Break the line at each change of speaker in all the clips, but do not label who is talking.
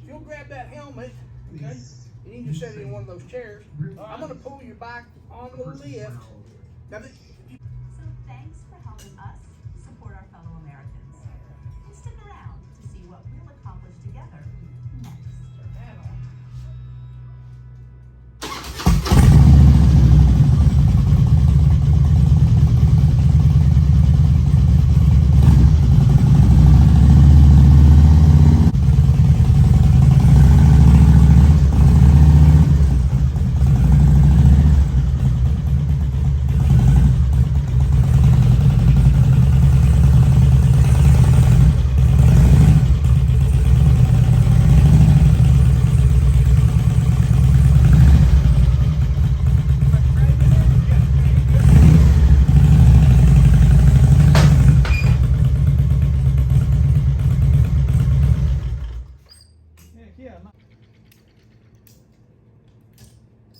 If you'll grab that helmet, okay, and you can set it in one of those chairs. I'm gonna pull you back on the lift. Now,
So thanks for helping us support our fellow Americans. And stick around to see what we'll accomplish together next.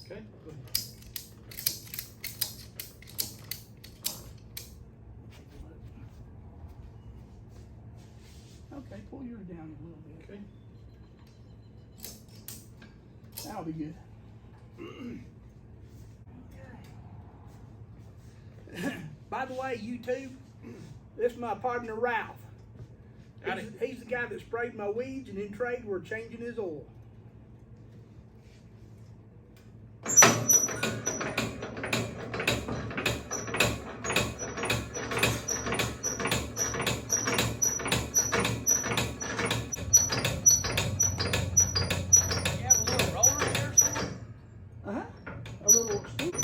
Okay. Okay, pull yours down a little bit. Okay. That'll be good. By the way, YouTube, this is my partner Ralph. He's the guy that sprayed my weeds, and in trade we're changing his oil. A little scoop.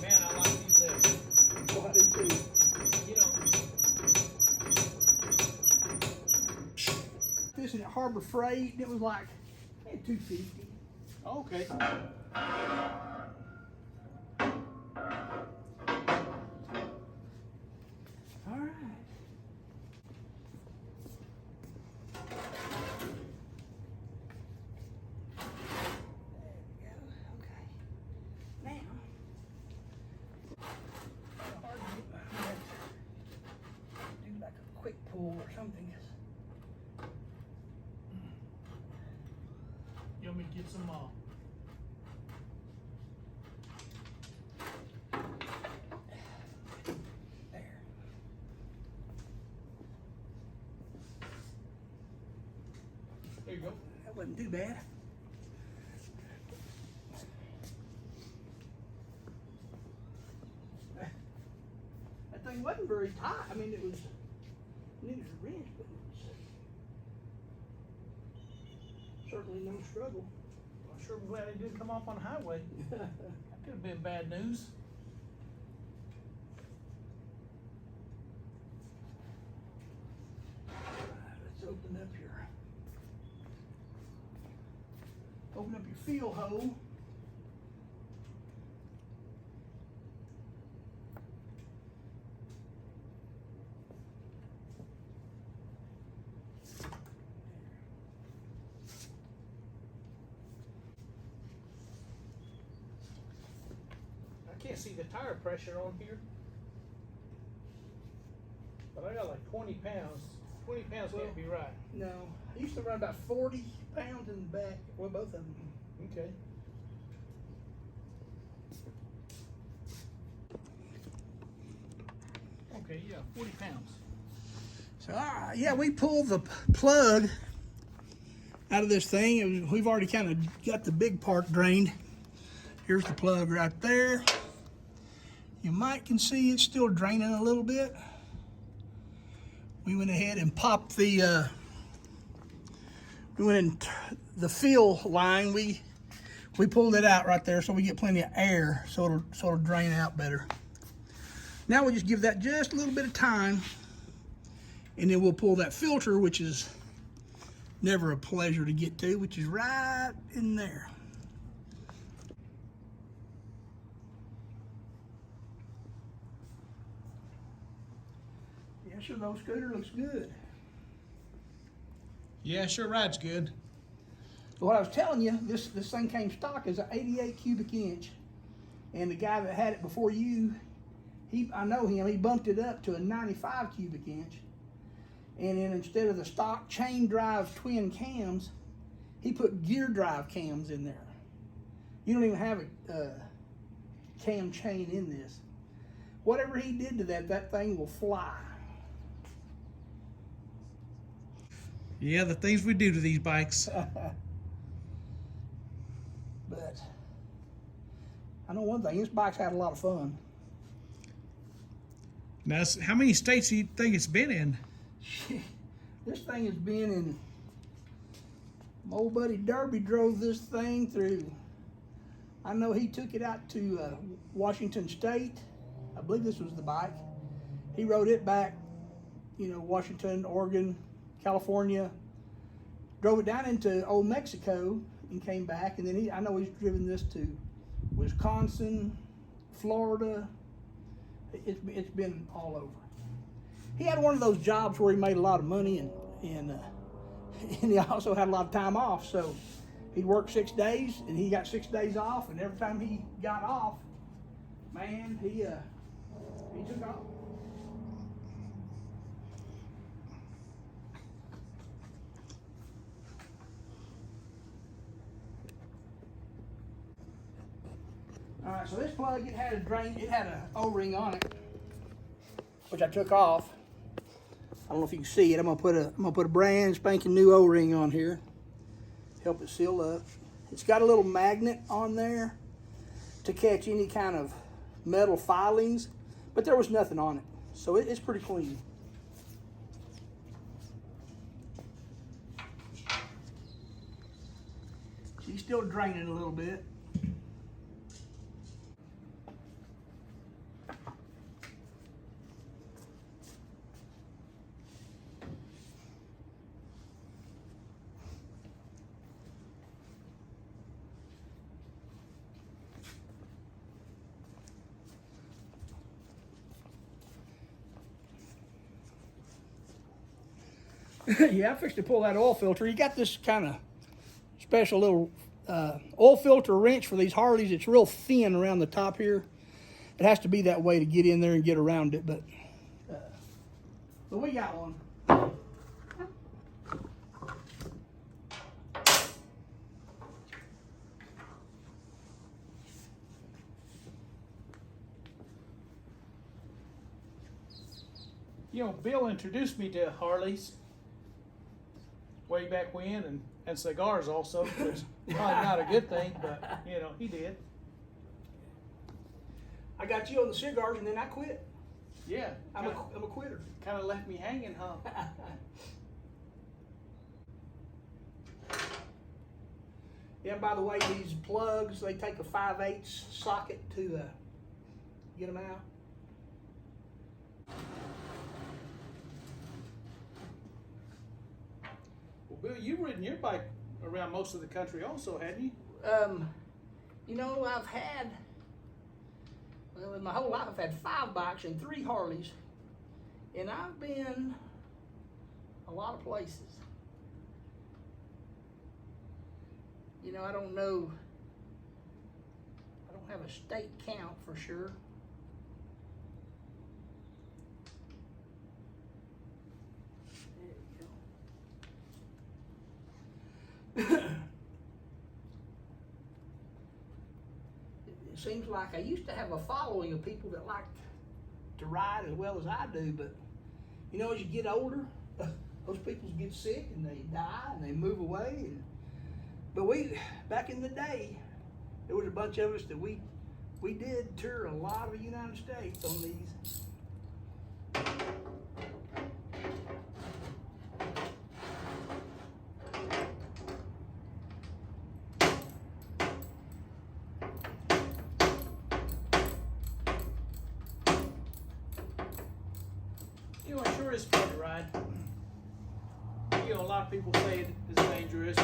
Man, I like these lifts.
Oh, I do too.
You know,
This is at Harbor Freight, and it was like $250.
okay.
All right. Quick pull or something.
You want me to get some
There.
there you go.
That wasn't too bad. That thing wasn't very tight. I mean, it was needed a wrench, but it was certainly no struggle.
I'm sure I'm glad it didn't come off on the highway. That could have been bad news.
Let's open up your fill hole.
I can't see the tire pressure on here. But I got like 20 pounds. 20 pounds can't be right.
No, I used to run about 40 pounds in the back. Well, both of them.
Okay. Okay, yeah, 40 pounds.
So, yeah, we pulled the plug out of this thing. We've already kind of got the big part drained. Here's the plug right there. You might can see it's still draining a little bit. We went ahead and popped the, the fill line. We pulled it out right there so we get plenty of air so it'll drain out better. Now we'll just give that just a little bit of time, and then we'll pull that filter, which is never a pleasure to get to, which is right in there. Yeah, sure, those scooter looks good.
Yeah, sure rides good.
What I was telling you, this thing came stock as an 88 cubic inch, and the guy that had it before you, I know him, he bumped it up to a 95 cubic inch. And then instead of the stock chain drive twin cams, he put gear drive cams in there. You don't even have a cam chain in this. Whatever he did to that, that thing will fly.
Yeah, the things we do to these bikes.
But I know one thing, this bike's had a lot of fun.
Now, how many states do you think it's been in?
This thing has been in, my old buddy Derby drove this thing through. I know he took it out to Washington State. I believe this was the bike. He rode it back, you know, Washington, Oregon, California. Drove it down into old Mexico and came back. And then I know he's driven this to Wisconsin, Florida. It's been all over. He had one of those jobs where he made a lot of money and he also had a lot of time off. So he'd work 6 days and he got 6 days off, and every time he got off, man, he took off. All right, so this plug, it had an O-ring on it, which I took off. I don't know if you can see it. I'm gonna put a brand spanking new O-ring on here. Help it seal up. It's got a little magnet on there to catch any kind of metal filings, but there was nothing on it, so it's pretty clean. She's still draining a little bit. Yeah, I fixed to pull that oil filter. You got this kind of special little oil filter wrench for these Harleys. It's real thin around the top here. It has to be that way to get in there and get around it, but we got one.
You know, Bill introduced me to Harleys way back when, and cigars also, which probably not a good thing, but you know, he did.
I got you on the cigars and then I quit.
Yeah,
I'm a quitter.
Kind of left me hanging, huh?
Yeah, by the way, these plugs, they take a 5/8 socket to get them out.
Well, Bill, you've ridden your bike around most of the country also, hadn't you?
You know, I've had, well, in my whole life, I've had 5 bikes and 3 Harleys, and I've been a lot of places. You know, I don't know, I don't have a state count for sure. There you go. It seems like I used to have a following of people that liked to ride as well as I do, but you know, as you get older, those people get sick and they die and they move away. But back in the day, there was a bunch of us that we did tour a lot of the United States on these.
You know, it sure is fun to ride. You know, a lot of people say it is dangerous.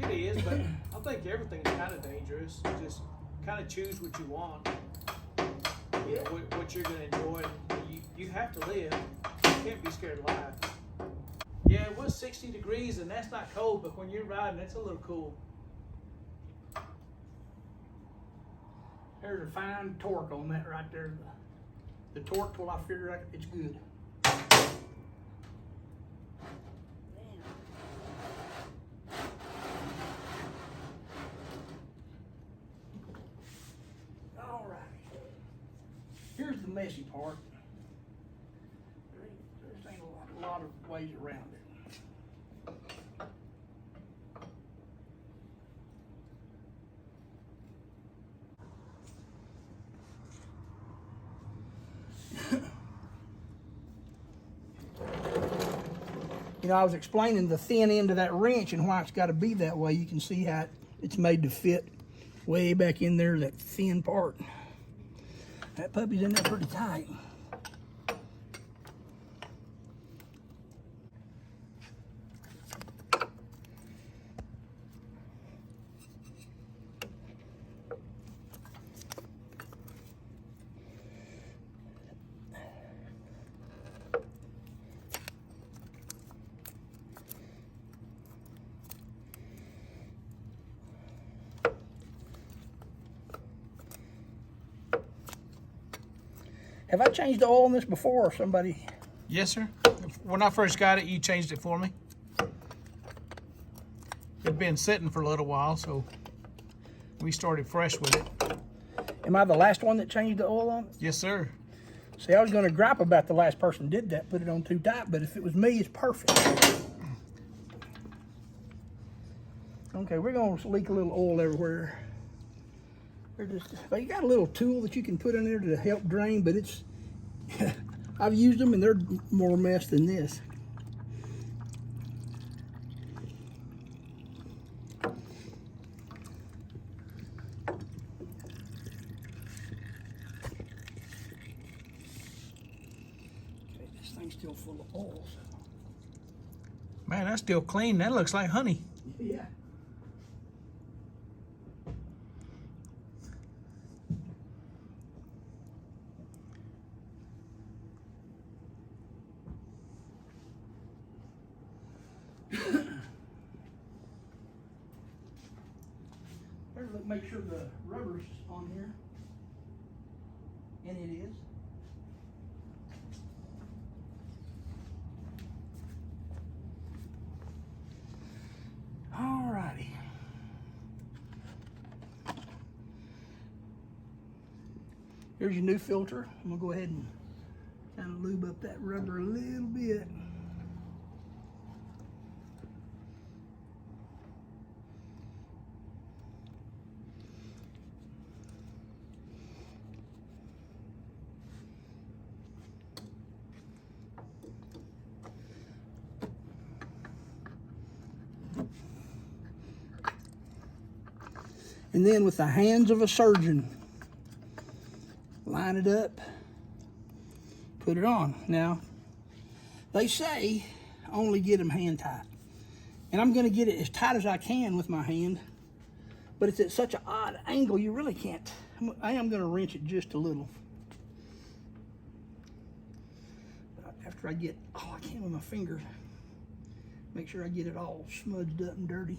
It is, but I think everything's kind of dangerous. You just kind of choose what you want. You know, what you're going to enjoy. You have to live. You can't be scared of life. Yeah, it was 60 degrees, and that's not cold, but when you're riding, it's a little cool.
There's a fine torque on that right there. the torque till I figure out it's good. All right. Here's the messy part. There ain't a lot of ways around it. You know, I was explaining the thin end of that wrench and why it's got to be that way. You can see how it's made to fit way back in there, that thin part. That puppy's in there pretty tight. Have I changed the oil on this before, or somebody?
Yes, sir. When I first got it, you changed it for me. It'd been sitting for a little while, so we started fresh with it.
Am I the last one that changed the oil on it?
Yes, sir.
See, I was going to gripe about the last person who did that, put it on too tight, but if it was me, it's perfect. Okay, we're going to leak a little oil everywhere. They got a little tool that you can put in there to help drain, but it's, I've used them and they're more mess than this. Okay, this thing's still full of oil. So.
Man, that's still clean. That looks like honey.
Yeah. Make sure the rubber's on here, and it is. All righty. Here's your new filter. I'm gonna go ahead and kind of lube up that rubber a little bit. And then with the hands of a surgeon, line it up, put it on. Now, they say only get them hand tight. And I'm gonna get it as tight as I can with my hand, but it's at such an odd angle, you really can't. I am gonna wrench it just a little. After I get all I can with my fingers, make sure I get it all smudged up and dirty.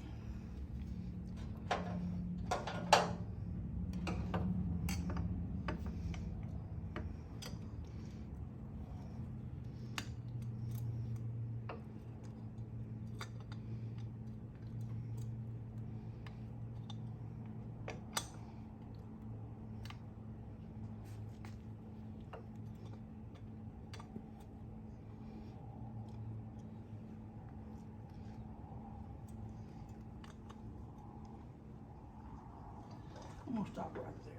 I'm gonna stop right there.